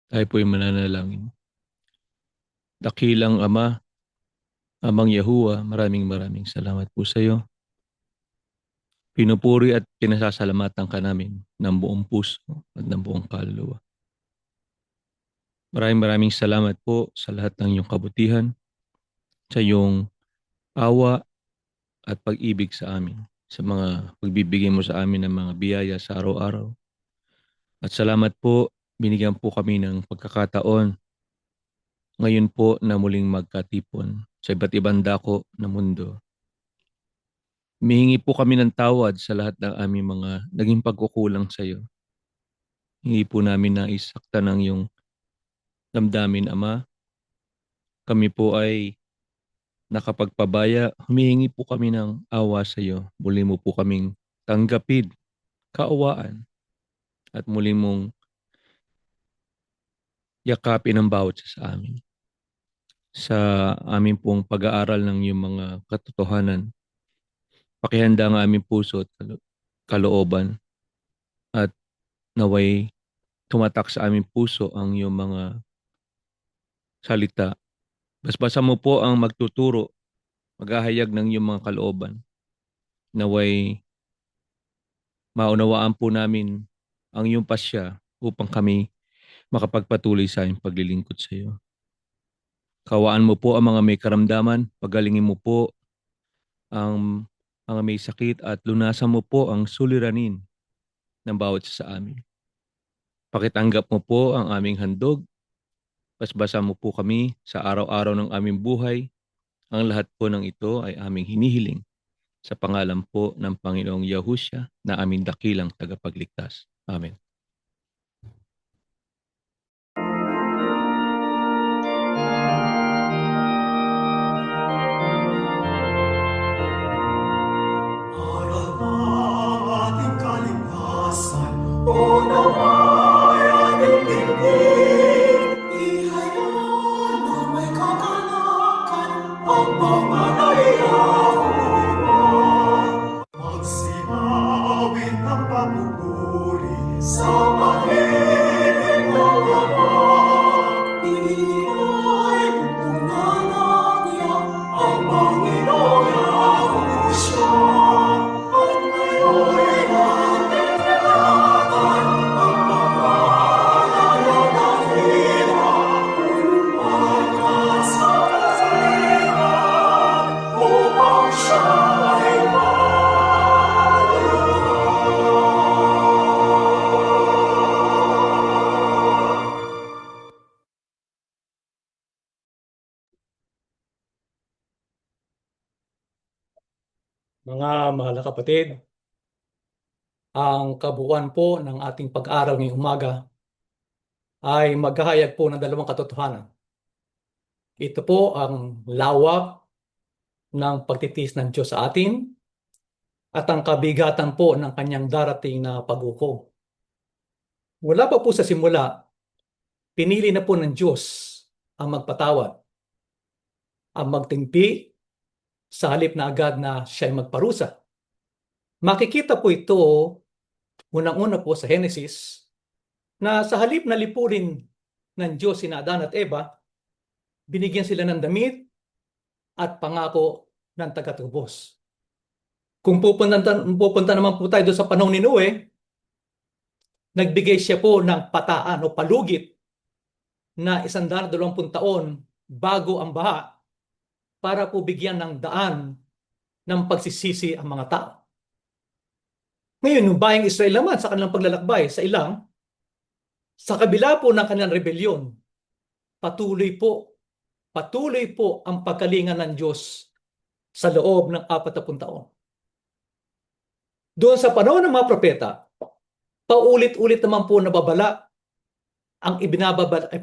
Tayo po'y mananalangin. Dakilang Ama, Amang Yahuwah, maraming maraming salamat po sa iyo. Pinupuri at pinasasalamatan ka namin ng buong puso at ng buong kaluluwa. Maraming maraming salamat po sa lahat ng iyong kabutihan, sa iyong awa at pag-ibig sa amin, sa mga pagbibigay mo sa amin ng mga biyaya sa araw-araw. At salamat po, binigyan po kami ng pagkakataon ngayon po na muling magkatipon sa iba't ibang dako ng mundo. Humihingi po kami ng tawad sa lahat ng aming mga naging pagkukulang sa iyo. Hindi po namin naisaktan ang iyong damdamin, Ama. Kami po ay nakapagpabaya. Humihingi po kami ng awa sa iyo. Muli mo po kaming tanggapin, kaawaan, at muli mong yakapin ang bawat isa sa amin. Sa amin pong pag-aaral ng iyong mga katotohanan, pakihanda ang aming puso at kalooban at naway tumatak sa aming puso ang iyong mga salita. Basbasa mo po ang magtuturo, maghahayag ng iyong mga kalooban. Naway maunawaan po namin ang iyong pasya upang kami makapagpatuloy sa aming paglilingkod sa iyo. Kawaan mo po ang mga may karamdaman, pagalingin mo po ang mga may sakit at lunasan mo po ang suliranin ng bawat isa sa amin. Pakitanggap mo po ang aming handog, basbasa mo po kami sa araw-araw ng aming buhay. Ang lahat po ng ito ay aming hinihiling sa pangalan po ng Panginoong Yahushua na aming dakilang tagapagligtas. Amen. Aral ng ating kaligtasan, o naway ating dinggin. Ihayag na may kagalakan ang mga naiyakuan. Magsimawin ng pagpupuri sa pag-ibig ng Ama. Ibigay mong nananagiya ang Panginoong Yahushua. At ngayon'y natin ingatan ang pangalan ng dakila pagkat sa kasihan upang siya ay Mga mahal na kapatid, ang kabuuan po ng ating pag-aaral ngayong umaga ay maghahayag po ng dalawang katotohanan. Ito po ang lawak ng pagtitiis ng Diyos sa atin at ang kabigatan po ng kanyang darating na pag-uko. Wala pa po sa simula, pinili na po ng Diyos ang magpatawad, ang magtimpi sa halip na agad na siya'y magparusa. Makikita po ito unang-una po sa Genesis na sa halip na lipunin ng Diyos sina Adan at Eva, binigyan sila ng damit at pangako ng tagatubos. Kung pupunta naman po tayo doon sa panahon ni Noe, nagbigay siya po ng pataan o palugit na 120 taon bago ang baha para po bigyan ng daan ng pagsisisi ang mga tao. Ngayon, yung bayang Israel naman sa kanilang paglalakbay sa ilang, sa kabila po ng kanilang rebelyon, patuloy po ang pagkalinga ng Diyos sa loob ng 40 taon. Doon sa panahon ng mga propeta, paulit-ulit naman po nababala ang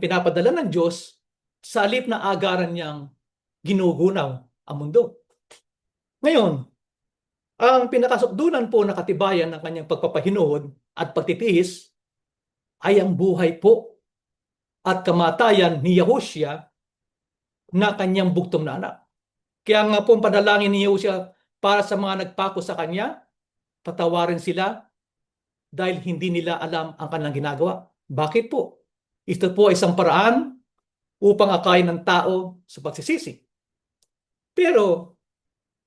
pinapadala ng Diyos sa halip na agaran niyang ginugunaw ang mundo. Ngayon, ang pinakasukdulan po na katibayan ng kanyang pagpapahinuhod at pagtitiis ay ang buhay po at kamatayan ni Yahushua na kanyang bugtong na anak. Kaya nga po ang panalangin ni Yahushua para sa mga nagpako sa kanya, patawarin sila dahil hindi nila alam ang kanilang ginagawa. Bakit po? Ito po ay isang paraan upang akayin ng tao sa pagsisisi. Pero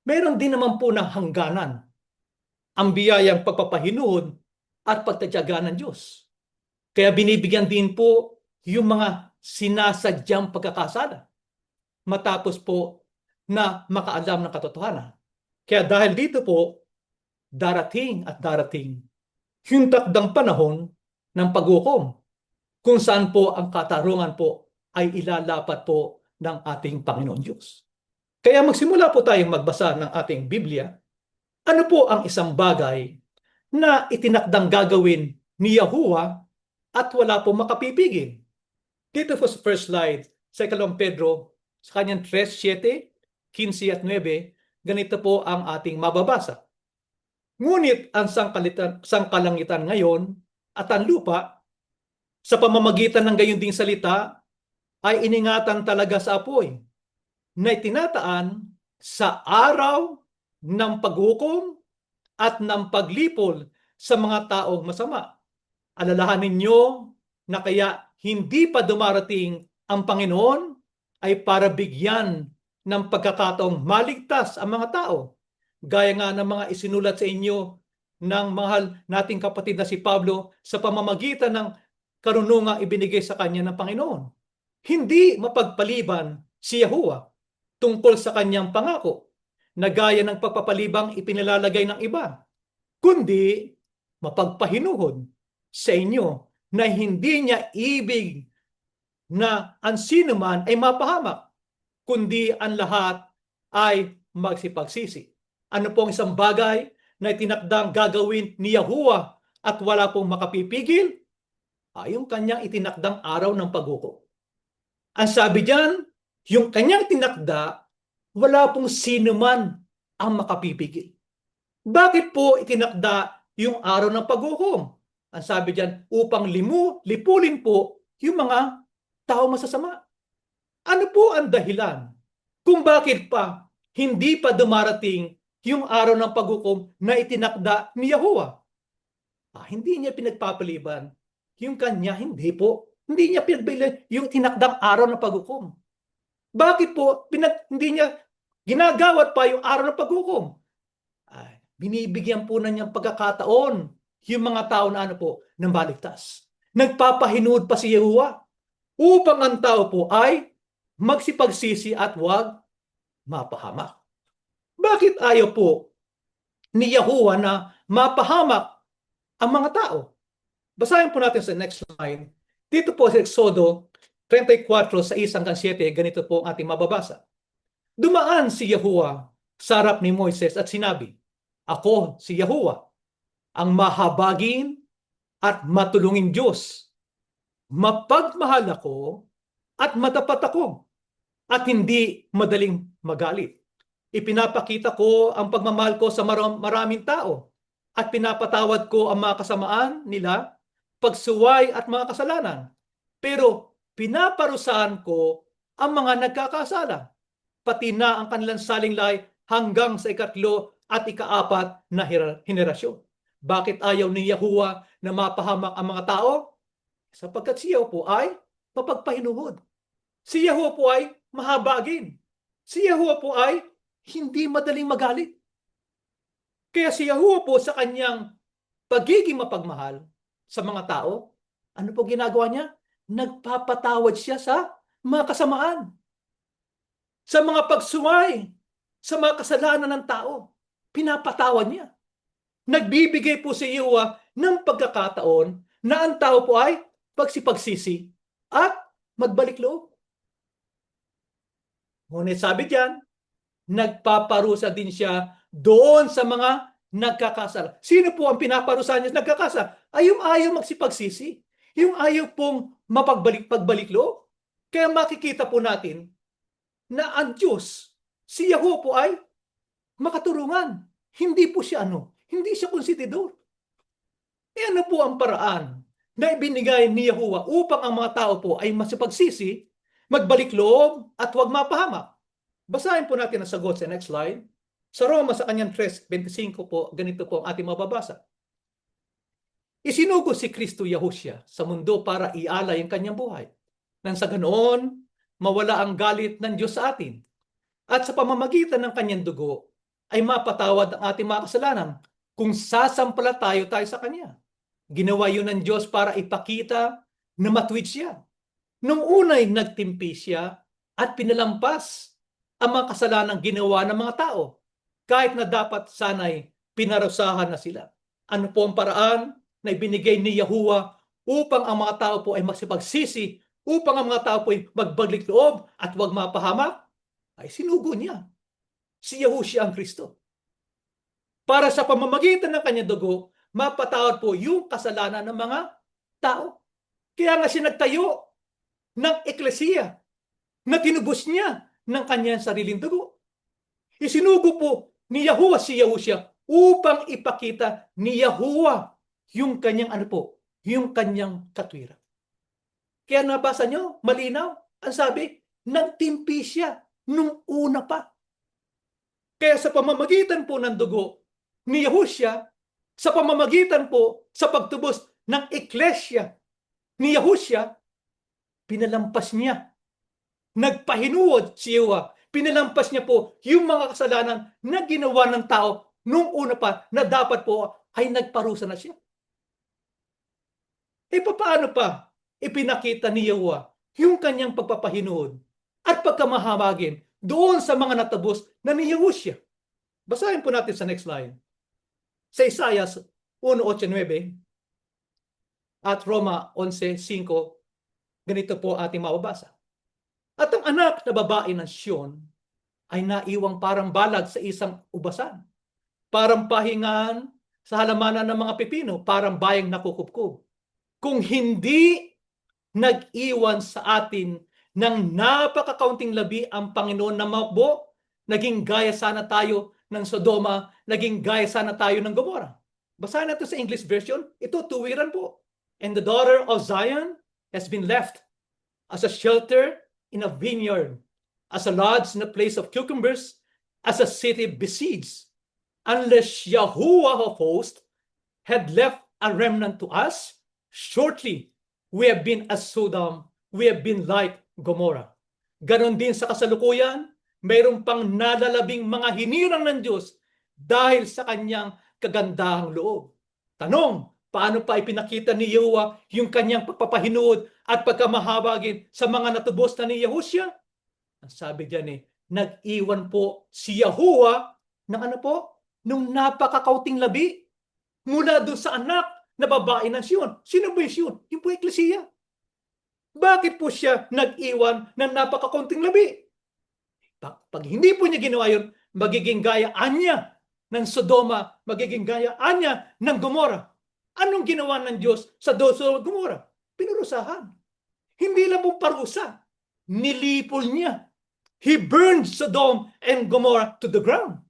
meron din naman po ng hangganan ang biyayang pagpapahinuhod at pagtatyaga ng Diyos. Kaya binibigyan din po yung mga sinasadyang pagkakasala matapos po na makaalam ng katotohanan. Kaya dahil dito po, darating at darating yung takdang panahon ng paghukom kung saan po ang katarungan po ay ilalapat po ng ating Panginoon Diyos. Kaya magsimula po tayong magbasa ng ating Biblia. Ano po ang isang bagay na itinakdang gagawin ni Yahuwah at wala po makapipigil? Dito po sa first slide, sa 2 Pedro, sa kanyang 3:7, 15 at 9, ganito po ang ating mababasa. Ngunit ang sangkalangitan ngayon at ang lupa, sa pamamagitan ng gayon ding salita, ay iningatan talaga sa apoy, na itinataan sa araw ng paghukom at ng paglipol sa mga taong masama. Alalahanin ninyo na kaya hindi pa dumarating ang Panginoon ay para bigyan ng pagkakataong maligtas ang mga tao. Gaya nga ng mga isinulat sa inyo ng mahal nating kapatid na si Pablo sa pamamagitan ng karunungang ibinigay sa kanya ng Panginoon. Hindi mapagpaliban si Yahuwah tungkol sa kanyang pangako na gaya ng pagpapalibang ipinilalagay ng iba, kundi mapagpahinuhod sa inyo na hindi niya ibig na ang sino man ay mapahamak, kundi ang lahat ay magsipagsisi. Ano pong isang bagay na itinakdang gagawin ni Yahuwah at wala pong makapipigil? Ay yung kanyang itinakdang araw ng paghukom. Ang sabi diyan, yung kanyang tinakda, wala pong sino man ang makapipigil. Bakit po itinakda yung araw ng paghukom? Ang sabi diyan, upang lipulin po yung mga tao masasama. Ano po ang dahilan kung bakit pa hindi pa dumarating yung araw ng paghukom na itinakda ni Yahuwah? Hindi niya pinagpapaliban yung kanya, hindi po. Hindi niya pinagpapaliban yung tinakdang araw ng paghukom. Bakit po hindi niya ginagawat pa yung araw ng paghukom? Binibigyan po na niyang pagkakataon yung mga tao na ng baligtas. Nagpapahinuod pa si Yahuwah upang ang tao po ay magsipagsisi at huwag mapahamak. Bakit ayaw po ni Yahuwah na mapahamak ang mga tao? Basahin po natin sa next slide. Dito po sa Exodo 34, 1-7, ganito po ang ating mababasa. Dumaan si Yahuwah sa harap ni Moises at sinabi, ako si Yahuwah, ang mahabagin at matulungin Diyos. Mapagmahal ako at matapat ako at hindi madaling magalit. Ipinapakita ko ang pagmamahal ko sa maraming tao at pinapatawad ko ang mga kasamaan nila, pagsuway at mga kasalanan. Pero pinaparusahan ko ang mga nagkakasala, pati na ang kanilang salinglay hanggang sa 3 at 4 na henerasyon. Bakit ayaw ni Yahuwah na mapahamak ang mga tao? Sapagkat si Yahuwah po ay mapagpahinuhod. Si Yahuwah po ay mahabagin. Si Yahuwah po ay hindi madaling magalit. Kaya si Yahuwah po sa kanyang pagiging mapagmahal sa mga tao, ano po ginagawa niya? Nagpapatawad siya sa mga kasamaan, sa mga pagsuway, sa mga kasalanan ng tao. Pinapatawad niya. Nagbibigay po si Yahuwah ng pagkakataon na ang tao po ay pagsipagsisi at magbalik loob. Ngunit sabi diyan, nagpaparusa din siya doon sa mga nagkakasala. Sino po ang pinaparusahan niya nagkakasala? Ay yung ayaw magsipagsisi. Yung ayaw pong pagbalik loob. Kaya makikita po natin na ang Diyos, si Yahuwah po ay makaturungan. Hindi po siya hindi siya konsentidor. Ano po ang paraan na ibinigay ni Yahuwah upang ang mga tao po ay masipagsisi, magbalik loob at huwag mapahamak? Basahin po natin ang sagot sa next slide. Sa Roma sa kanyang 3:25 po, ganito po ang ating mababasa. Isinugo si Kristo Yahushua sa mundo para ialay ang kanyang buhay. Nang sa ganoon, mawala ang galit ng Diyos sa atin. At sa pamamagitan ng kanyang dugo, ay mapatawad ang ating mga kasalanan kung sasampalataya tayo sa kanya. Ginawa yun ng Diyos para ipakita na matuwid siya. Nung unay nagtimpi siya at pinalampas ang mga kasalanang ginawa ng mga tao, kahit na dapat sana'y pinarusahan na sila. Ano po ang paraan na ibinigay ni Yahuwah upang ang mga tao po ay masipagsisi, upang ang mga tao po ay magbaglik loob at huwag mapahamak? Ay sinugo niya si Yahushua ang Kristo. Para sa pamamagitan ng kanyang dugo, mapatawad po yung kasalanan ng mga tao. Kaya nga siya nagtayo ng eklesiya na tinubos niya ng kanyang sariling dugo. Isinugo po ni Yahuwah si Yahushua upang ipakita ni Yahuwah yung kanyang yung kanyang katwiran. Kaya nabasa nyo, malinaw, ang sabi, nagtimpi siya nung una pa. Kaya sa pamamagitan po ng dugo ni Yahushua, sa pamamagitan po sa pagtubos ng eklesya ni Yahushua, pinalampas niya. Nagpahinuod si Yahuwah. Pinalampas niya po yung mga kasalanan na ginawa ng tao nung una pa na dapat po ay nagparusa na siya. Paano pa ipinakita ni Yahuwah yung kanyang pagpapahinuod at pagkamahamagin doon sa mga natabos na ni Yahushua? Basahin po natin sa next line. Sa Isaiah 1:8-9 at Roma 11:5, ganito po ating mababasa. At ang anak na babae ng Sion ay naiwang parang balag sa isang ubasan, parang pahingahan sa halamanan ng mga pipino, parang bayang nakukupkub. Kung hindi nag-iwan sa atin ng napakakaunting labi ang Panginoon na makbo, naging gaya sana tayo ng Sodoma, naging gaya sana tayo ng Gomora. Basahin natin sa English version, ito tuwiran po. And the daughter of Zion has been left as a shelter in a vineyard, as a lodge in a place of cucumbers, as a city besieged. Unless Yahuwah of hosts had left a remnant to us, shortly we have been as Sodom, we have been like Gomorrah. Ganon din sa kasalukuyan, mayroon pang nalalabing mga hinirang ng Diyos dahil sa kanyang kagandahang loob. Tanong, paano pa ipinakita ni Yahuwah yung kanyang pagpapahinuod at pagkamahabagin sa mga natubos na ni Yahushua? Ang sabi diyan nag-iwan po si Yahuwah ng nung napakakauting labi mula doon sa anak na babae ng Sion. Sino ba yung Sion? Yung po eklesiya. Bakit po siya nag-iwan ng napakakaunting labi? Pag hindi po niya ginawa yun, magiging gayaan niya ng Sodoma, magiging gayaan niya ng Gomora. Anong ginawa ng Diyos sa Sodoma at Gomora? Pinurusahan. Hindi lang po parusa. Nilipol niya. He burned Sodom and Gomorrah to the ground.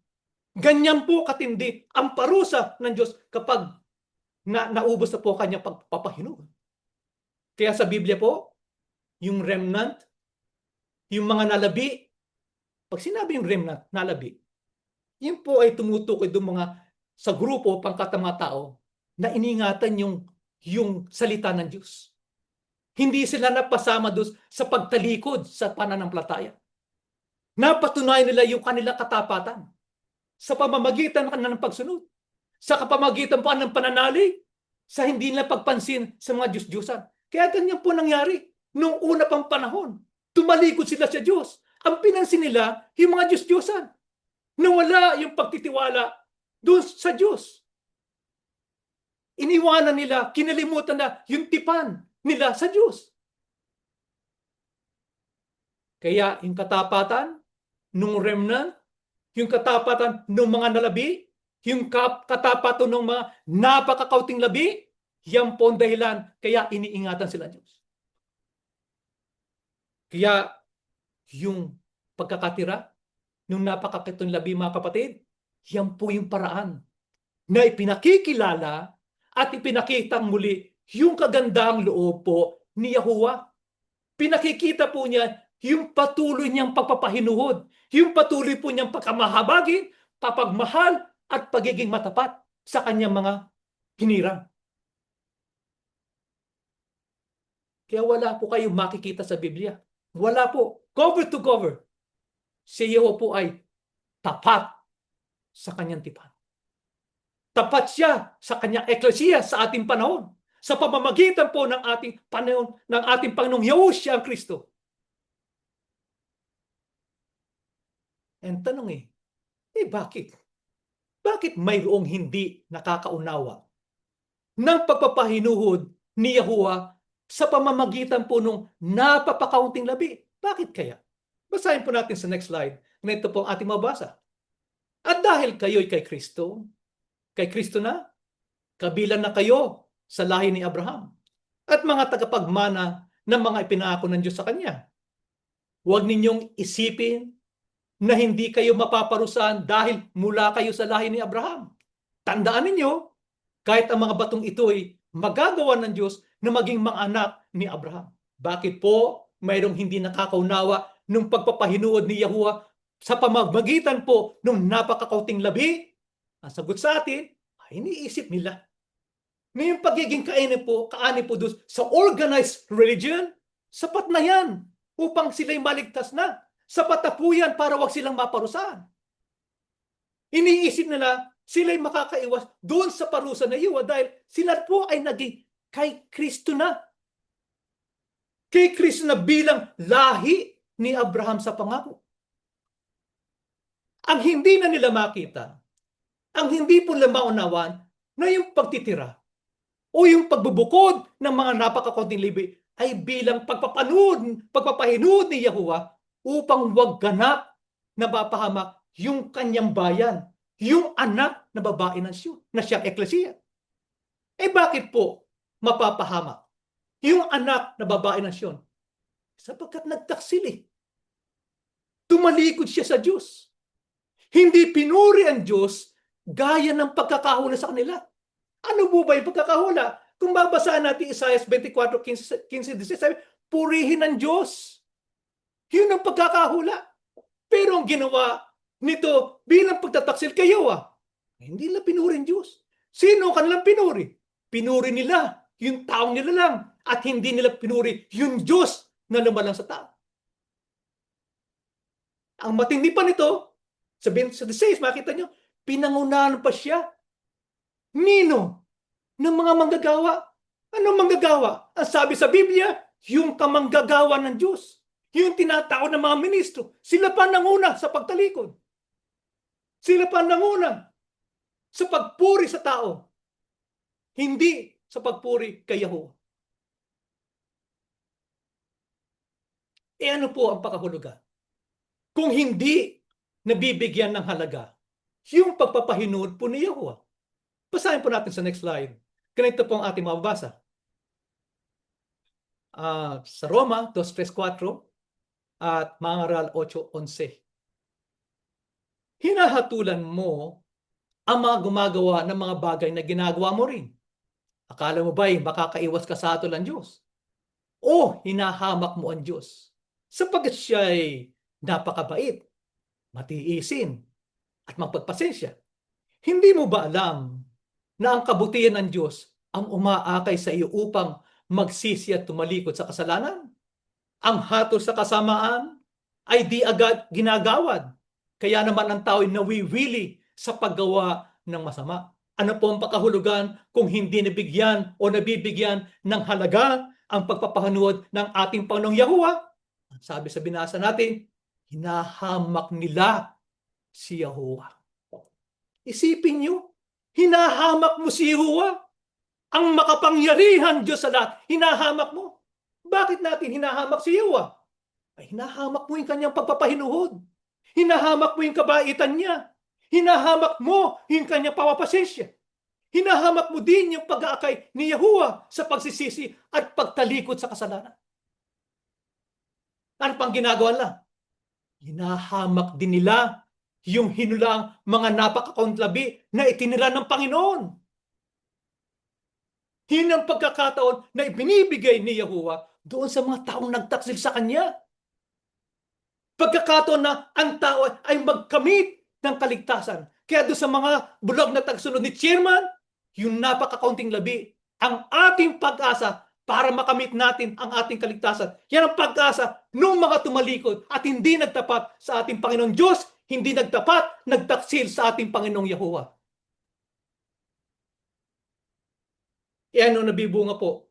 Ganyan po katindi ang parusa ng Diyos kapag naubos na po kanyang pagpapahinuod. Kaya sa Biblia po, yung remnant, yung mga nalabi, pag sinabi yung remnant, nalabi, yun po ay tumutukoy doon sa grupo, pangkat ng mga tao, na iningatan yung salita ng Diyos. Hindi sila napasama doon sa pagtalikod sa pananampalataya. Napatunayan nila yung kanilang katapatan sa pamamagitan ng pagsunod, sa pamamagitan pa ng pananalig, sa hindi nila pagpansin sa mga Diyos-Diyosan. Kaya ganyan po nangyari. Nung una pang panahon, tumalikod sila sa Diyos. Ang pinansin nila, yung mga Diyos-Diyosan. Nawala yung pagtitiwala doon sa Diyos. Iniwanan nila, kinalimutan na yung tipan nila sa Diyos. Kaya yung katapatan nung remnant, yung katapatan ng mga nalabi, yung katapatan ng mga napakakauting labi, yan po ang dahilan kaya iniingatan sila Diyos. Kaya yung pagkakatira ng napakakitong labi, mga kapatid, yan po yung paraan na ipinakikilala at ipinakitang muli yung kagandahang loob po ni Yahuwah. Pinakikita po niya yung patuloy niyang pagpapahinuhod, yung patuloy po niyang pagkamahabagin, papagmahal at pagiging matapat sa kanyang mga hinirang. Kaya wala po kayong makikita sa Biblia. Wala po. Cover to cover. Si Yehova po ay tapat sa kanyang tipan. Tapat siya sa kanyang eklesiya sa ating panahon. Sa pamamagitan po ng ating panahon, ng ating Panginoong Yahushua ang Kristo. And tanong bakit? Bakit mayroong hindi nakakaunawa ng pagpapahinuhod ni Yahuwah sa pamamagitan po nung napapakaunting labi? Bakit kaya? Basahin po natin sa next slide. Ganito po ang ating mabasa. At dahil kayo'y kay Kristo na, kabilang na kayo sa lahi ni Abraham at mga tagapagmana ng mga ipinangako ng Diyos sa Kanya. Huwag ninyong isipin na hindi kayo mapaparusahan dahil mula kayo sa lahi ni Abraham. Tandaan ninyo, kahit ang mga batong ito ay magagawa ng Diyos na maging mga anak ni Abraham. Bakit po mayroong hindi nakakaunawa nung pagpapahinuod ni Yahuwah sa pamamagitan po nung napakakaunting labi? Ang sagot sa atin ay iniisip nila na yung pagiging kaani po doon sa organized religion, sapat na yan upang sila'y maligtas na. Sapat na po yan para wag silang maparusahan. Iniisip nila sila'y makakaiwas doon sa parusa na Yahuwah dahil sila po ay naging kay Kristo na. Kay Kristo na bilang lahi ni Abraham sa pangako. Ang hindi na nila makita, ang hindi po nila maunawan na yung pagtitira o yung pagbubukod ng mga napakakunting libi ay bilang pagpapahinuod ni Yahuwah upang wag ganap na mapahamak yung kanyang bayan, yung anak na babae ng Siyon, na siyang eklesiya. Bakit po mapapahamak yung anak na babae ng Siyon? Sapagkat nagtaksil Tumalikod siya sa Diyos. Hindi pinuri ang Diyos gaya ng pagkakahula sa kanila. Ano po ba yung pagkakahula? Kung babasaan natin Isaiah 24:15-16, purihin ang Diyos. Yun ang pagkakahula. Pero ang ginawa nito bilang pagtataksil kay Yahuwah, hindi nila pinuri ang Diyos. Sino kanilang pinuri? Pinuri nila yung taong nila lang at hindi nila pinuri yung Diyos na lumalang sa tao. Ang matindi pa nito, sa 16, makita nyo, pinangunahan pa siya. Nino? Ng mga manggagawa. Anong manggagawa? Ang sabi sa Biblia, yung kamanggagawa ng Diyos. Yung tinatawag ng mga ministro. Sila pa nanguna sa pagtalikod. Sila pa nanguna sa pagpuri sa tao. Hindi sa pagpuri kay Yahuwah. Ano po ang pakahulugan? Kung hindi nabibigyan ng halaga yung pagpapahinuod po ni Yahuwah. Basahin po natin sa next slide. Ganito po ang ating mababasa. Sa Roma 2:3-4 at mga Aral 8:11. Hinahatulan mo ang mga gumagawa ng mga bagay na ginagawa mo rin. Akala mo ba'y makakaiwas ka sa hatol ng Diyos? O hinahamak mo ang Diyos? Sapagkat siya'y napakabait, matiisin, at mapagpasensya. Hindi mo ba alam na ang kabutihan ng Diyos ang umaakay sa iyo upang magsisi at tumalikod sa kasalanan? Ang hatol sa kasamaan ay di agad ginagawad. Kaya naman ang tao ay nawiwili sa paggawa ng masama. Ano po ang pakahulugan kung hindi nabigyan o nabibigyan ng halaga ang pagpapahanuod ng ating Panginoong Yahuwah? Sabi sa binasa natin, hinahamak nila si Yahuwah. Isipin nyo, hinahamak mo si Yahuwah. Ang makapangyarihan Diyos sa lahat, hinahamak mo. Bakit natin hinahamak si Yahuwah? Hinahamak mo yung kanyang pagpapahinuhod. Hinahamak mo yung kabaitan niya. Hinahamak mo yung kanyang pawapasensya. Hinahamak mo din yung pag-aakay ni Yahuwah sa pagsisisi at pagtalikod sa kasalanan. Ano pang ginagawa nila? Hinahamak din nila yung hinulang mga napakakontlabi na itinira ng Panginoon. Yun ang pagkakataon na ibinibigay ni Yahuwah doon sa mga taong nagtaksil sa Kanya. Pagkakataon na ang tao ay magkamit ng kaligtasan. Kaya doon sa mga bulag na tagsunod ni Chairman, yung napakakaunting labi, ang ating pag-asa para makamit natin ang ating kaligtasan. Yan ang pag-asa ng mga tumalikod at hindi nagtapat sa ating Panginoong Diyos, hindi nagtapat, nagtaksil sa ating Panginoong Yahuwah. Yan ang nabibunga po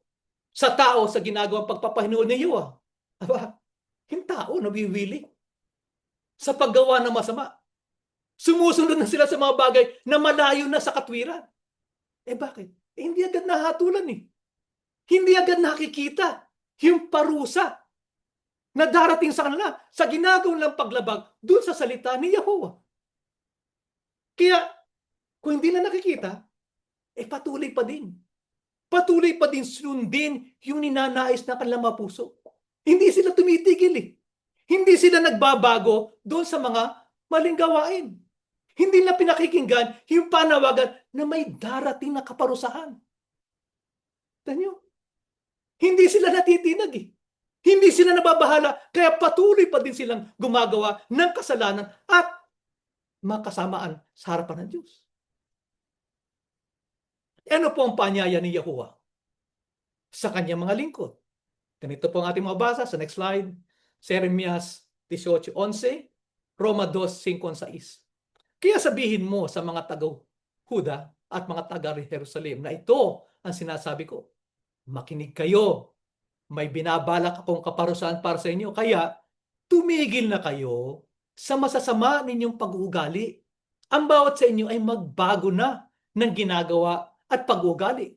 sa tao sa ginagawang pagpapahinuon ni Yahuwah. Aba, yung tao nabiwili sa paggawa ng masama. Sumusunod na sila sa mga bagay na malayo na sa katwiran. Bakit? Hindi agad nahatulan eh. Hindi agad nakikita yung parusa na darating sa kanila sa ginagawang lang paglabag dun sa salita ni Yahuwah. Kaya, kung hindi na nakikita, patuloy pa din. Patuloy pa din sundin yung ninanais ng kanilang mga puso. Hindi sila tumitigil eh. Hindi sila nagbabago doon sa mga maling gawain. Hindi na pinakikinggan yung panawagan na may darating na kaparusahan. Tanyo, hindi sila natitinag eh. Hindi sila nababahala, kaya patuloy pa din silang gumagawa ng kasalanan at makasamaan sa harapan ng Diyos. Ano po ang panyaya ni Yahuwah sa kanyang mga lingkod? Ganito po ang ating mga basa sa next slide. Jeremias 18:11, Roma 2:5-6. Kaya sabihin mo sa mga taga-Huda at mga taga-Jerusalem na ito ang sinasabi ko. Makinig kayo. May binabalak akong kaparusahan para sa inyo. Kaya tumigil na kayo sa masasama ninyong pag-uugali. Ang bawat sa inyo ay magbago na ng ginagawa at pag-uugali.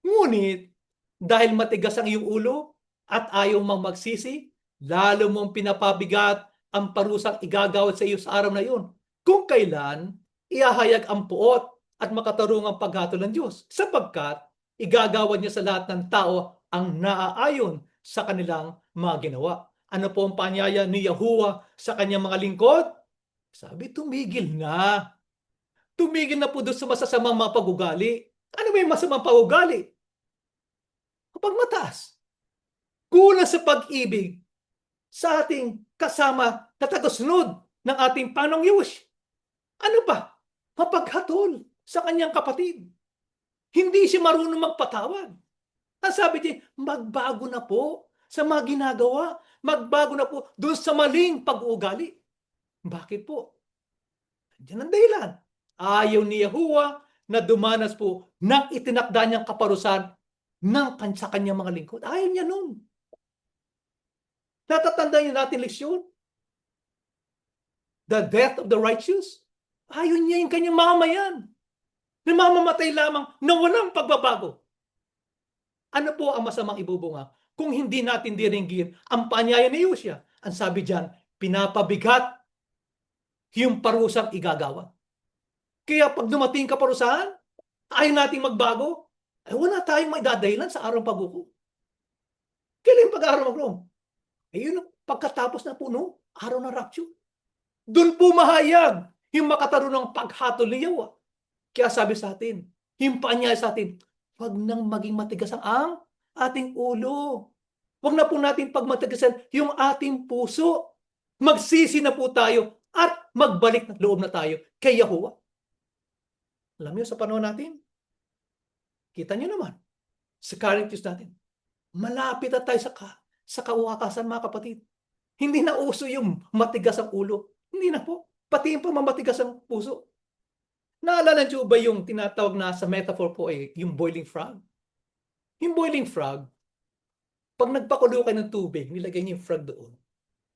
Ngunit dahil matigas ang iyong ulo at ayaw mong magsisi, lalo mong pinapabigat ang parusang igagawad sa iyo sa araw na iyon, kung kailan ihahayag ang puot at makatarungang paghatol ng Diyos, sapagkat igagawad niya sa lahat ng tao ang naaayon sa kanilang mga ginawa. Ano po ang panyaya ni Yahuwah sa kanyang mga lingkod? Sabi, tumigil na. Tumigil na po doon sa masasamang mga pag-ugali. Ano ba yung masamang pag-ugali? Kapag mataas, kulang sa pag-ibig sa ating kasama na tagasunod ng ating Panginoong Diyos. Ano ba? Mapaghatol sa kanyang kapatid. Hindi siya marunong magpatawad. Ang sabi niya, magbago na po sa mga ginagawa. Magbago na po doon sa maling pag-uugali. Bakit po? Diyan ang dahilan. Ayaw ni Yahuwah na dumanas po ng itinakda niyang kaparusahan sa kanyang mga lingkod. Ayaw niya nun. Natatandaan niyo natin leksyon? The death of the righteous. Ayaw niya yung kanyang mamayan. Namamamatay lamang na walang pagbabago. Ano po ang masamang ibubunga kung hindi natin diringgin ang panyaya ni Yosya? Ang sabi diyan, pinapabigat yung parusang igagawa. Kaya pag dumating kaparusahan, ayaw nating magbago, wala tayong maidadahilan sa araw paghukom. Kailan yung pag-araw mag-Rome? Yun ang pagkatapos na po no, araw ng rapture. Doon po mahayag yung makatarunang paghatol ni Yahuwah. Kaya sabi sa atin, yung panyaya sa atin, wag nang maging matigas ang ating ulo. Wag na po natin pagmatigasan yung ating puso. Magsisi na po tayo at magbalik ng loob na tayo kay Yahuwah. Alam niyo, sa panahon natin, kita niyo naman, sa current news natin, malapit na tayo sa kawakasan, mga kapatid. Hindi na uso yung matigas ang ulo. Hindi na po. Pati yung pamamatigas ang puso. Naalala niyo ba yung tinatawag na sa metaphor po yung boiling frog? Yung boiling frog, pag nagpakulo kayo ng tubig, nilagay niyo yung frog doon,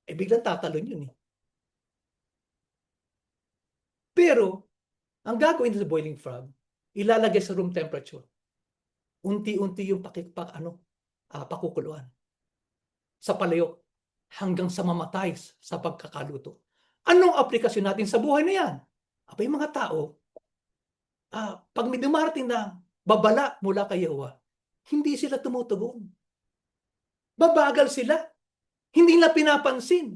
biglang tatalon yun eh. Pero, ang gagawin sa boiling frog, ilalagay sa room temperature. Unti-unti yung pakukuluan. Sa palayok, hanggang sa mamatay sa pagkakaluto. Anong aplikasyon natin sa buhay na yan? Abay, mga tao, pag may dumarating na babala mula kay Yahuwah, hindi sila tumutugon. Babagal sila. Hindi nila pinapansin.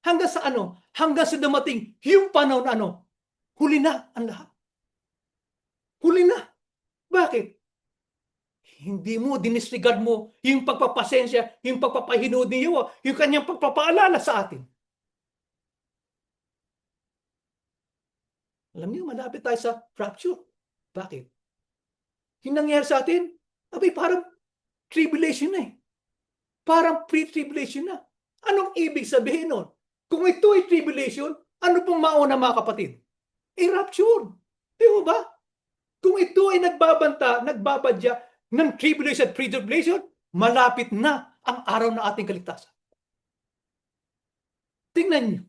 Hanggang sa Hanggang sa dumating yung panahon na huli na ang lahat. Huli na. Bakit? Hindi mo, dinisregard mo yung pagpapasensya, yung pagpapahinood ni Yahuwah, yung kanyang pagpapaalala sa atin. Alam niyo, malapit tayo sa rapture. Bakit? Yung nangyari sa atin, abay parang tribulation na eh. Parang pre-tribulation na. Anong ibig sabihin nun? Kung ito ay tribulation, ano pong mauna mga kapatid? Rapture. Di ba? Kung ito ay nagbabadya ng tribulation at pre-tribulation, malapit na ang araw na ating kaligtasan. Tingnan niyo.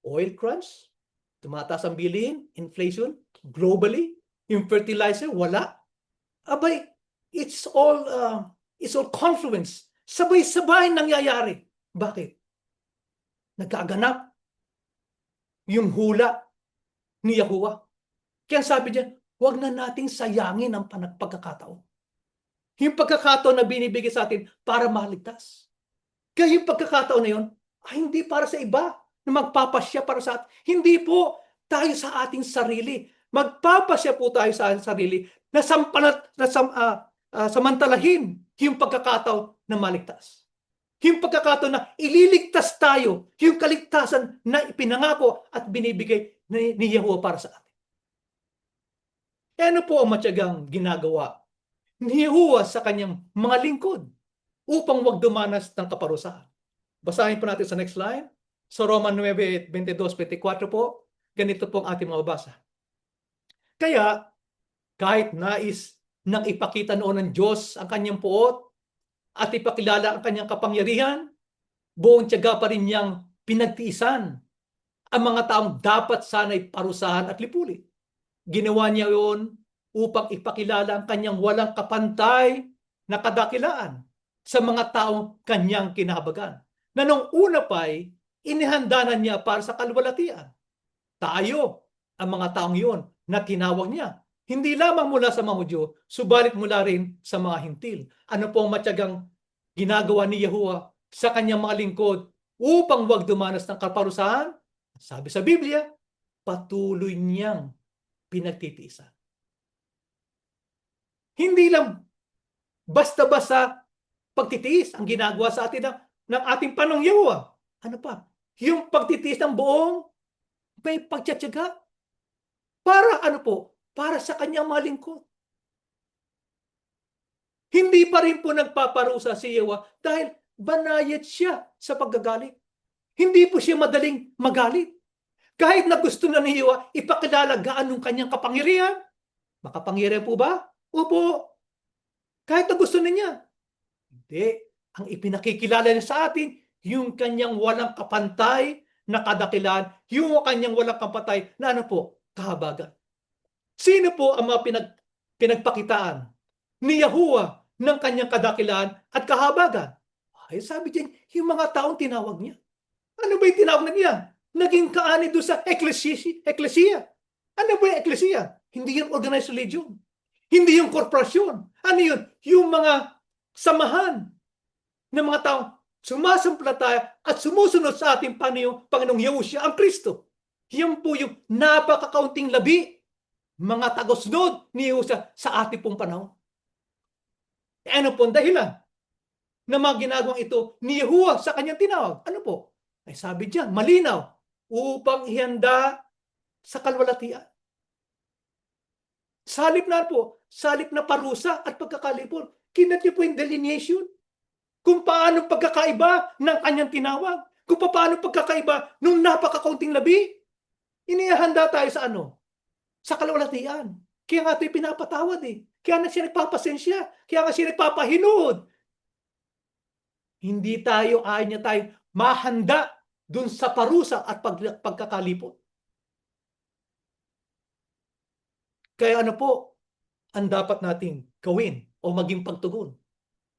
Oil crunch, tumataas ang bilihin, inflation, globally, yung fertilizer, wala. Abay, it's all confluence. Sabay-sabay nangyayari. Bakit? Nagkaganap yung hula ni Yahuwah. Kaya sabi niya, huwag na nating sayangin ang pagkakataon. Yung pagkakataon na binibigay sa atin para maligtas. Kaya yung pagkakataon na yun, ay hindi para sa iba na magpapasya para sa atin. Hindi po tayo sa ating sarili. Magpapasya po tayo sa ating sarili na samantalahin yung pagkakataon na maligtas. Yung pagkakataon na ililigtas tayo, yung kaligtasan na ipinangako at binibigay ni Yahuwah para sa atin. Ano po ang matyagang ginagawa ni Yahuwah sa kanyang mga lingkod upang wag dumanas ng kaparusahan? Basahin po natin sa next line. Sa Roman 9:22-24 po, ganito po ang ating mababasa. Kaya, kahit nais nang ipakita noon ng Diyos ang kanyang puot at ipakilala ang kanyang kapangyarihan, buong tiyaga pa rin niyang pinagtiisan ang mga taong dapat sana'y parusahan at lipulin. Ginawa niya yon upang ipakilala ang kanyang walang kapantay na kadakilaan sa mga taong kanyang kinahabagan, na nung una pa'y inihandanan niya para sa kalwalatian. Tayo, ang mga taong yon na tinawag niya, hindi lamang mula sa mga Hudyo, subalit mula rin sa mga hintil. Ano po ang matyagang ginagawa ni Yahuwah sa kanyang mga lingkod upang wag dumanas ng kaparusahan? Sabi sa Biblia, patuloy niyang pinagtitiisan. Hindi lang basta-basta pagtitiis ang ginagawa sa atin ng ating Panginoong Yahuwah. Ano pa? Yung pagtitiis ng buong may pagtsatsaga. Para ano po? Para sa kanyang mga lingkod. Hindi pa rin po nagpaparusa si Yahuwah dahil banayad siya sa paggagalit. Hindi po siya madaling magalit. Kahit na gusto na ni Yahuwah ipakilala gaano kanyang kapangyarihan. Makapangyarihan po ba? Opo. Kahit na gusto niya. Hindi. Ang ipinakikilala niya sa atin, yung kanyang walang kapantay na kadakilaan, yung kanyang walang kapantay na ano po? Kahabagan. Sino po ang mga pinagpakitaan ni Yahuwah ng kanyang kadakilaan at kahabagan? Ay, sabi diyan, yung mga taong tinawag niya. Ano ba yung tinawag niya? Naging kaani doon sa eklesiya. Ano ba yung eklesiya? Hindi yung organized religion. Hindi yung korporasyon. Ano yun? Yung mga samahan ng mga taong sumasampalataya at sumusunod sa ating Panginoong Yahushua ang Kristo. Yan po yung napakakaunting labi, mga tagosunod ni Yahushua sa ating pong panahon. Ano po ang dahilan na mga ginagawang ito ni Yahuwah sa kanyang tinawag? Ano po? Ay sabi diyan, malinaw, upang ihanda sa kalwalatian. Salip na parusa at pagkakalipol. Kinat niyo po yung delineation. Kung paano pagkakaiba ng kanyang tinawag. Kung paano pagkakaiba nung napakakaunting labi. Inihanda tayo sa ano? Sa kalwalatian. Kaya nga ito'y pinapatawad eh. Kaya nga siya nagpapasensya. Kaya nga siya nagpapahinood. Hindi tayo, ayaw niya tayo mahanda dun sa parusa at pagkakalipot. Kaya ano po ang dapat nating gawin o maging pagtugon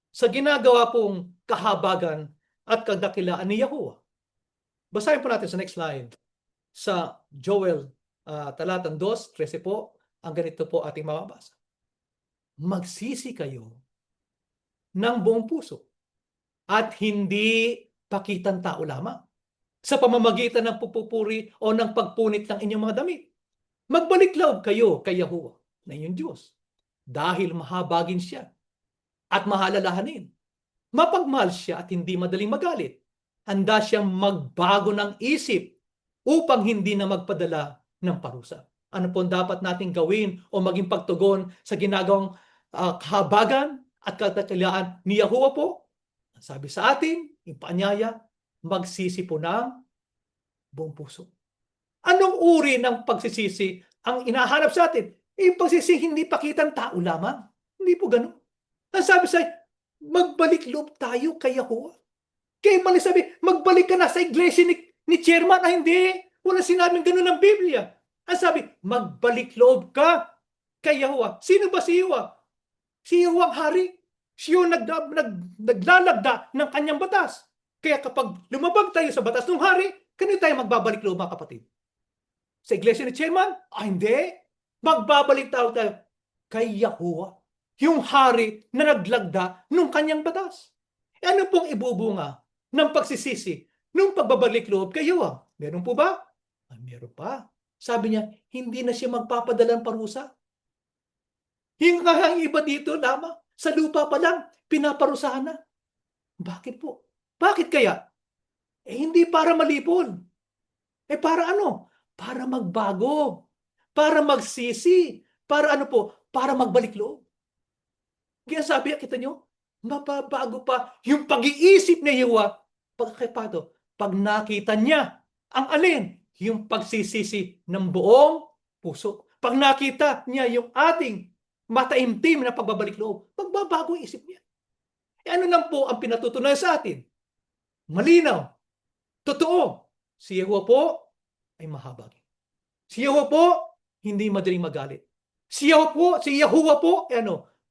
sa ginagawa pong kahabagan at kadakilaan ni Yahuwah? Basahin po natin sa next slide. Sa Joel talatang 2:13 po, ang ganito po ating mababasa. Magsisi kayo ng buong puso at hindi pakitang tao lamang sa pamamagitan ng pupupuri o ng pagpunit ng inyong mga damit. Magbalik loob kayo kay Yahuwah na inyong Diyos dahil mahabagin siya at mahalalahanin. Mapagmahal siya at hindi madaling magalit. Handa siyang magbago ng isip upang hindi na magpadala ng parusa. Ano po dapat nating gawin o maging pagtugon sa ginagawang kahabagan at kadakilaan ni Yahuwah po. Sabi sa atin, yung paanyaya, magsisi po ng buong puso. Anong uri ng pagsisisi ang inahanap sa atin? Yung pagsisisi hindi pakitang tao lamang. Hindi po ganun. Ang sabi sa magbalik loob tayo kay Yahuwah. Kaya mali sabi, magbalik ka na sa iglesia ni chairman. Ay hindi, wala sinabing ganun ng Biblia. Ang sabi, magbalik loob ka kay Yahuwah. Sino ba si Yahuwah? Si Yahuwah ang hari. Siya yung naglalagda ng kanyang batas. Kaya kapag lumabag tayo sa batas ng hari, kanino tayo magbabalik loob, mga kapatid? Sa iglesia ni chairman? Ay hindi. Magbabalik tayo kay Yahuwah, yung hari na naglagda ng kanyang batas. Ano pong ibubunga ng pagsisisi nung pagbabalik loob kay Yahuwah? Meron po ba? Ay, meron pa. Sabi niya, hindi na siya magpapadala ng parusa. Yung iba dito lamang, sa lupa pa lang, pinaparusahan na. Bakit po? Bakit kaya? Hindi para malipol. Para ano? Para magbago. Para magsisi. Para ano po? Para magbalik loob. Kaya sabi, kita nyo, mapabago pa yung pag-iisip ni Yahuwah. Pag nakita niya ang alin? Yung pagsisisi ng buong puso. Pag nakita niya yung ating mataimtim na pagbabalik loob, magbabago ang isip niya. Ano lang po ang pinatutunayan sa atin? Malinaw. Totoo. Si Yahuwah po ay mahabag. Si Yahuwah po hindi madaling magalit. Si Yahuwah po,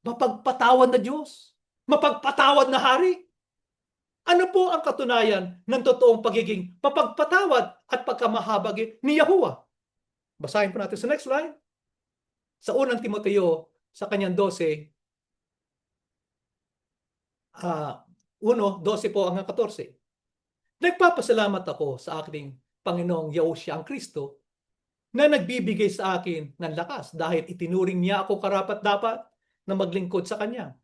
mapagpatawad na Diyos. Mapagpatawad na hari. Ano po ang katunayan ng totoong pagiging mapagpatawad at pagkamahabag ni Yahuwah? Basahin po natin sa next line. Sa unang Timoteo, sa kanyang 12, 1:12 po hanggang 14. Nagpapasalamat ako sa aking Panginoong Yahushua ang Kristo na nagbibigay sa akin ng lakas dahil itinuring niya ako karapat-dapat na maglingkod sa Kanya.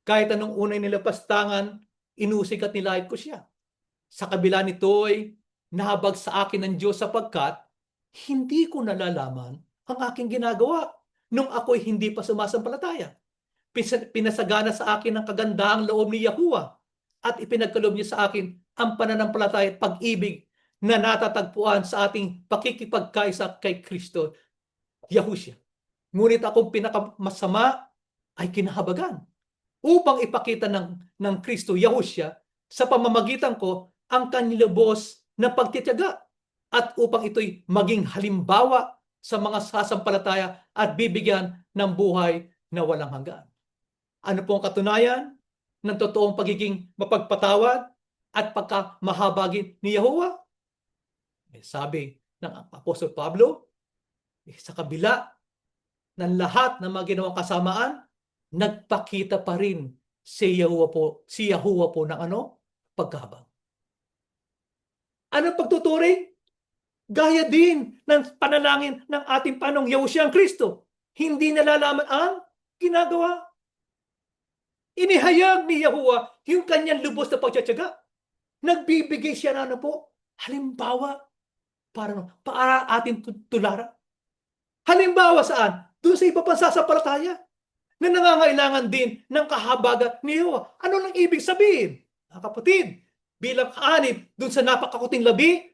Kahit anong unay nilapastangan, inusig at nilait ko siya. Sa kabila nito'y nahabag sa akin ng Diyos sapagkat hindi ko nalalaman ang aking ginagawa nung ako'y hindi pa sumasampalataya. Pinasagana sa akin ang kagandahang loob ni Yahuwah at ipinagkaloob niya sa akin ang pananampalataya at pag-ibig na natatagpuan sa ating pakikipagkaisa kay Kristo Yahushua. Ngunit akong pinakamasama ay kinahabagan upang ipakita ng Kristo Yahushua sa pamamagitan ko ang kanyang lubos na pagtitiyaga at upang ito'y maging halimbawa sa mga sasampalataya at bibigyan ng buhay na walang hanggan. Ano po ang katunayan ng totoong pagiging mapagpatawad at pagkamahabagin ni Yahuwah? Sabi ng Apostol Pablo, sa kabila ng lahat ng mga ginawang kasamaan, nagpakita pa rin si Yahuwah po ng pagkahabag. Ano pagtuturing? Gaya din ng panalangin ng ating Panginoong Yahushua ang Kristo. Hindi nalalaman ang ginagawa. Inihayag ni Yahuwah yung kanyang lubos na pagtsatsaga. Nagbibigay siya na halimbawa para ating tularan. Halimbawa saan? Doon sa iba pang sasampalataya na nangangailangan din ng kahabagan ni Yahuwah. Ano nang ibig sabihin? Mga kapatid, bilang kaanib doon sa napakakuting labi,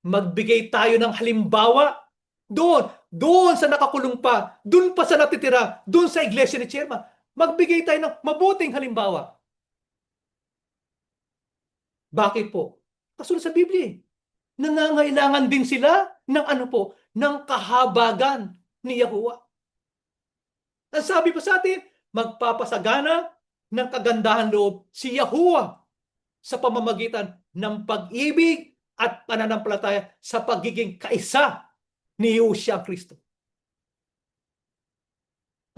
magbigay tayo ng halimbawa doon sa nakakulong pa, doon pa sa natitira, doon sa iglesia ni chairman. Magbigay tayo ng mabuting halimbawa. Bakit po? Kasunod sa Biblia, nangangailangan din sila ng ng kahabagan ni Yahuwah. Ang sabi pa sa atin, magpapasagana ng kagandahan loob si Yahuwah sa pamamagitan ng pag-ibig at pananampalataya sa pagiging kaisa ni Yahushua ang Kristo.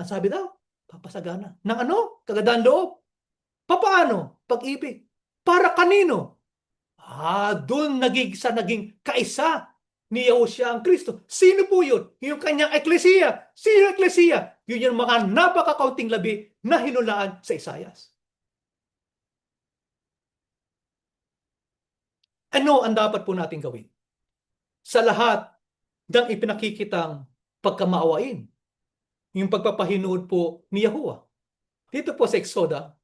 Ang sabi daw, papasagana ng kagandahan loob. Paano? Pag-ibig. Para kanino? Doon naging kaisa ni Yahushua ang Kristo. Sino po yun? Yung kanyang eklesiya. Sino yung eklesiya? Yun yung mga napakakaunting labi na hinulaan sa Isayas. Ano ang dapat po natin gawin? Sa lahat ng ipinakikitang pagkamaawain, yung pagpapahinood po ni Yahuwah, Dito po sa Exoda,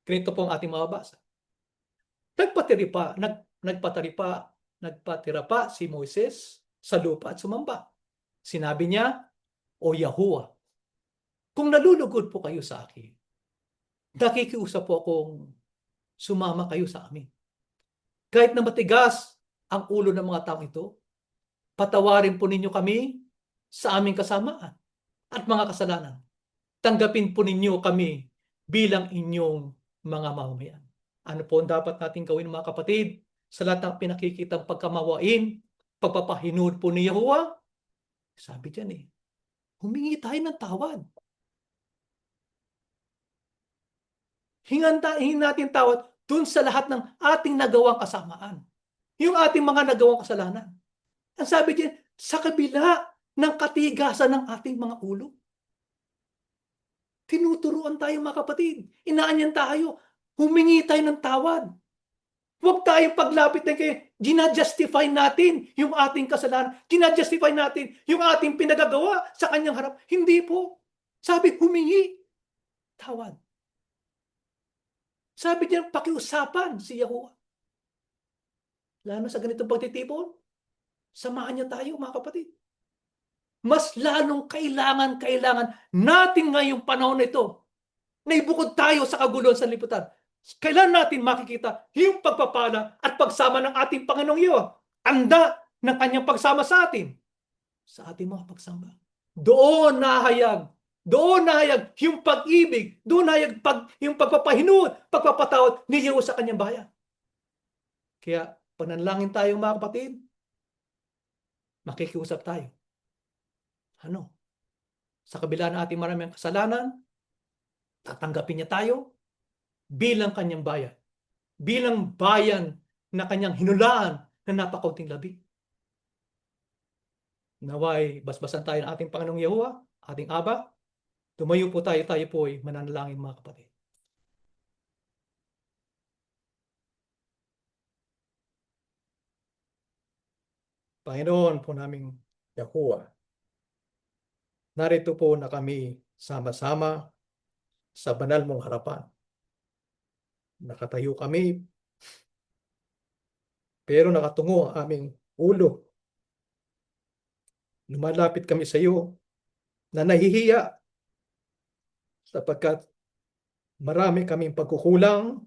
ganito po ang ating mababasa. Nagpatira pa si Moises sa lupa at sumamba. Sinabi niya, "O Yahuwah, kung nalulugod po kayo sa akin, nakikiusap po akong sumama kayo sa amin. Kahit na matigas ang ulo ng mga taong ito, patawarin po ninyo kami sa aming kasamaan at mga kasalanan. Tanggapin po ninyo kami bilang inyong mga mamamayan." Ano po ang dapat natin gawin, mga kapatid, sa lahat ng pinakikitang pagkamawain, pagpapahinood po ni Yahuwah? Sabi diyan humingi tayo ng tawad. Hingin natin tawad dun sa lahat ng ating nagawang kasamaan. Yung ating mga nagawang kasalanan. Ang sabi diyan, sa kabila ng katigasan ng ating mga ulo. Tinuturuan tayo, mga kapatid. Inaanyan tayo. Humingi tayo ng tawad. Huwag tayong paglapit na kayo, ginajustify natin yung ating kasalanan. Ginajustify natin yung ating pinagagawa sa kanyang harap. Hindi po. Sabi, humingi. Tawad. Sabi niya, pakiusapan si Yahuwah. Lalo sa ganitong pagtitipon, samahan niya tayo, mga kapatid. Mas lalong kailangan natin ngayong panahon na ito na ibukod tayo sa kaguluhan sa liputan. Kailan natin makikita yung pagpapala at pagsama ng ating Panginoong Yahuwah. Tanda ng kanyang pagsama sa atin sa ating mga pagsamba. Doon nahayag yung pag-ibig, doon nahayag yung pagpapahinood, pagpapatawad ni Yahuwah sa kanyang bayan. Kaya pananalangin tayo, mga kapatid, makikiusap tayo. Sa kabila ng ating maraming kasalanan, tatanggapin niya tayo bilang kanyang bayan. Bilang bayan na kanyang hinulaan na napakaunting labi. Naway, basbasan tayo ng ating Panginoong Yahuwah, ating Aba. Tumayo po tayo po ay mananalangin, mga kapatid. Panginoon po naming Yahuwah, narito po na kami sama-sama sa banal mong harapan. Nakatayo kami, pero nakatungo ang aming ulo. Lumalapit kami sa iyo na nahihiya sapagkat marami kaming pagkukulang,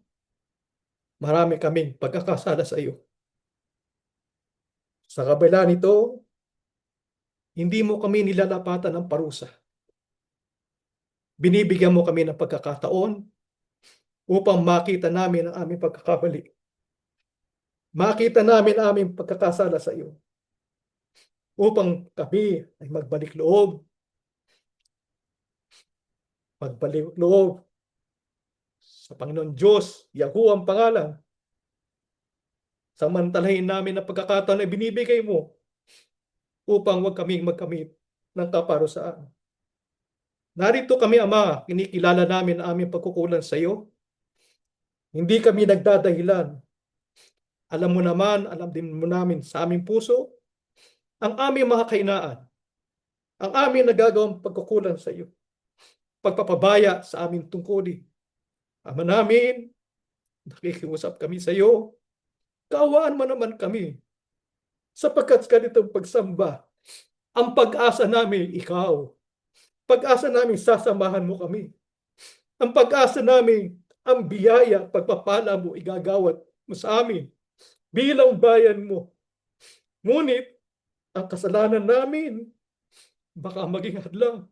marami kaming pagkakasala sa iyo. Sa kabila nito, hindi mo kami nilalapatan ng parusa. Binibigyan mo kami ng pagkakataon upang makita namin ang aming pagkakamali. Makita namin ang aming pagkakasala sa iyo. Upang kami ay magbalik loob sa Panginoon Diyos, Yahuwah ang pangalan. Samantalahin namin ang pagkakataon na binibigay mo upang huwag kaming magkamit ng kaparusaan. Narito kami, Ama, kinikilala namin ang aming pagkukulang sa iyo. Hindi kami nagdadahilan. Alam mo naman, alam din mo namin sa aming puso, ang aming mga kahinaan, ang aming nagagawang pagkukulang sa iyo, pagpapabaya sa aming tungkulin. Ama namin, nakikiusap kami sa iyo, kaawaan mo naman kami, sapagkat sa ganitong pagsamba, ang pag-asa namin ikaw. Pag-asa namin sasamahan mo kami. Ang pag-asa namin, ang biyaya, pagpapala mo, igagawat mo sa amin bilang bayan mo. Ngunit, ang kasalanan namin, baka maging hadlang.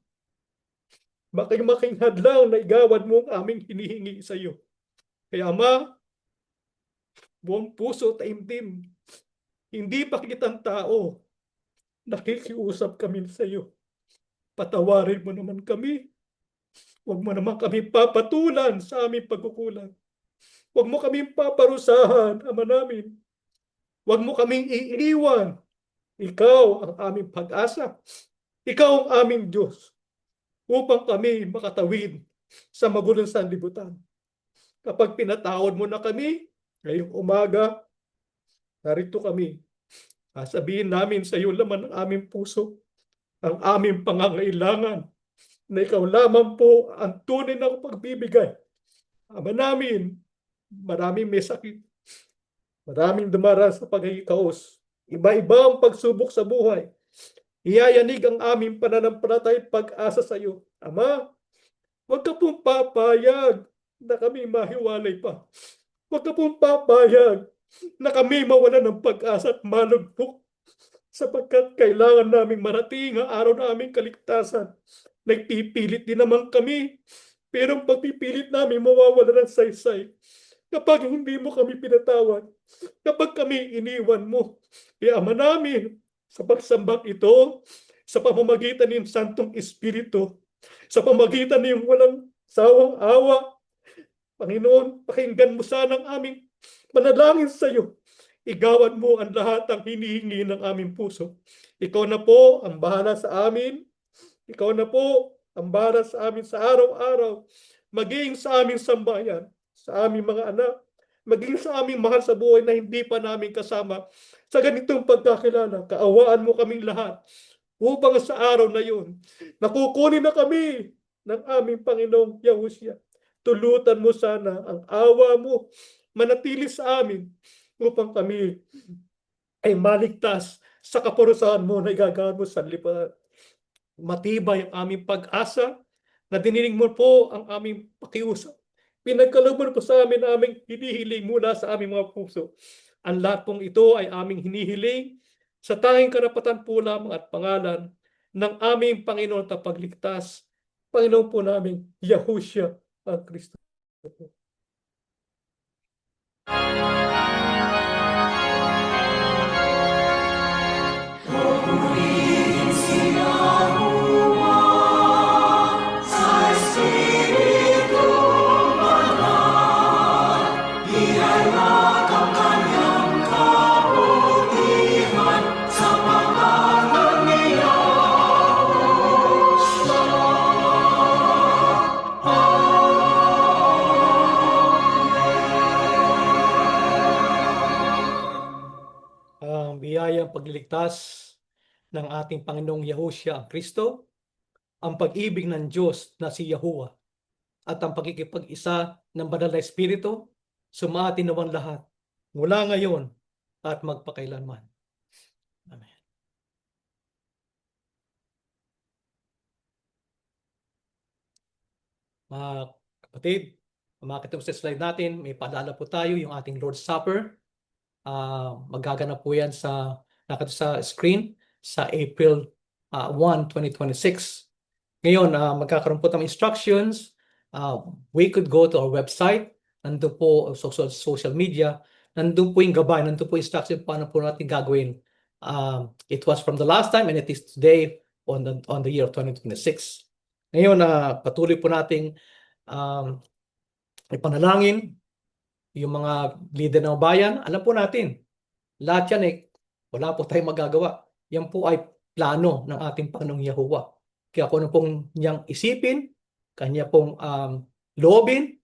Baka maging hadlang na igawad mo ang aming hinihingi sa iyo. Kaya, Ama, buong puso, taimtim, hindi pa kitang tao, nakikiusap kami sa iyo. Patawarin mo naman kami. Huwag mo naman kami papatulan sa aming pagkukulang. Huwag mo kami paparusahan, Ama namin. Huwag mo kaming iiwan. Ikaw ang aming pag-asa. Ikaw ang aming Diyos. Upang kami makatawid sa magulong sanlibutan. Kapag pinatawad mo na kami, ngayong umaga, narito kami. Sasabihin namin sa iyo laman ng aming puso, ang aming pangangailangan, na ikaw lamang po ang tunay na pagbibigay. Ama namin, maraming may sakit, maraming dumaras sa pagkakaos, iba-iba ang pagsubok sa buhay. Iyayanig ang aming pananampalatay pag-asa sa iyo. Ama, huwag ka pong papayag na kami mahiwalay pa. Huwag ka pong papayag na kami mawala ng pag-asa at malugpok, sapagkat kailangan naming marating ang araw na aming kaligtasan. Nagpipilit din naman kami, pero ang pagpipilit namin mawawala ng saysay kapag hindi mo kami pinatawad, kapag kami iniwan mo. Kaya Ama namin, sa pagsambak ito, sa pamamagitan ng Santong Espiritu, sa pamamagitan ng walang sawang awa, Panginoon, pakinggan mo sana ang aming manalangin sa iyo. Igawan mo ang lahat ng hinihingi ng aming puso. Ikaw na po ang bahala sa amin. Ikaw na po ang bahala sa amin sa araw-araw. Maging sa aming sambayan, sa aming mga anak, maging sa aming mahal sa buhay na hindi pa namin kasama. Sa ganitong pagkakilala, kaawaan mo kaming lahat. Upang sa araw na yun, nakukunin na kami ng aming Panginoong Yahushua. Tulutan mo sana ang awa mo, manatili sa amin, upang kami ay maligtas sa kaparusahan mo na igagawa mo sa lipunan. Matibay ang aming pag-asa na diniling mo po ang aming pakiusap. Pinagkalooban po sa amin aming hinihiling mula sa aming mga puso. Ang lahat pong ito ay aming hinihiling sa tanging karapatan po lamang at pangalan ng aming Panginoon at Pagligtas, Panginoon po namin, Yahushua ang Kristo. Purihin si Yahuwah sa Espiritu Banal. Ihayag ang kanyang kabutihan sa pangalan ni Ang biyayang pagliligtas ng ating Panginoong Yahushua ang Kristo, ang pag-ibig ng Diyos na si Yahuwah, at ang pagkikipag-isa ng Banal na Espiritu, sumati nawang lahat, mula ngayon at magpakailanman. Amen. Mga kapatid, umakit po sa slide natin, may paalala po tayo, yung ating Lord's Supper. Magaganap po yan sa screen sa April 1, 2026. Ngayon, magkakaroon po tayong instructions. We could go to our website. Nandun po sa social media. Nandun po yung gabay. Nandun po yung instruction paano po natin gagawin. It was from the last time and it is today on the year of 2026. Ngayon, patuloy po nating ipanalangin yung mga leader ng bayan. Alam po natin, lahat yan wala po tayong magagawa. Yan po ay plano ng ating Panginoong Yahuwah. Kaya kung ano pong niyang isipin, kanya pong loobin,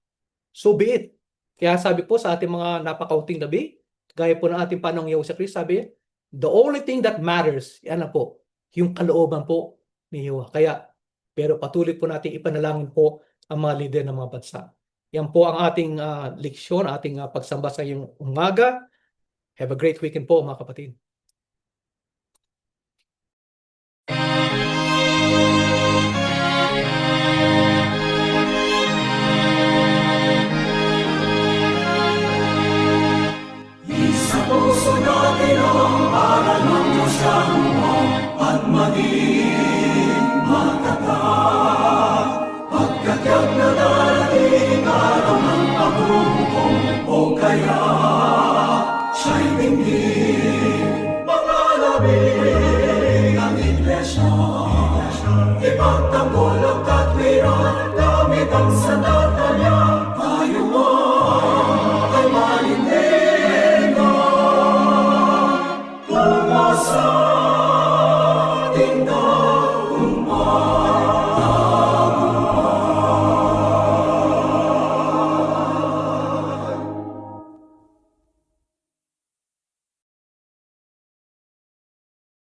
so be it. Kaya sabi po sa ating mga napakauting labi, gaya po ng ating Panginoong Yahuwah sa Kristo, sabi, the only thing that matters, yan na po, yung kalooban po ni Yahuwah. Kaya, pero patuloy po natin ipanalangin po ang mga leader ng mga bansa. Yan po ang ating leksyon, ating pagsamba sa iyong umaga. Have a great weekend po, mga kapatid. Sa puso natin ang aral ng Diyos Yahuwah at maging matatag. Pagkatyag na darating araw ng paghuhukom o kaya siya'y tingin. Mga labing ang iglesia, ipagtanggol ang katwiran gamit ang sandal.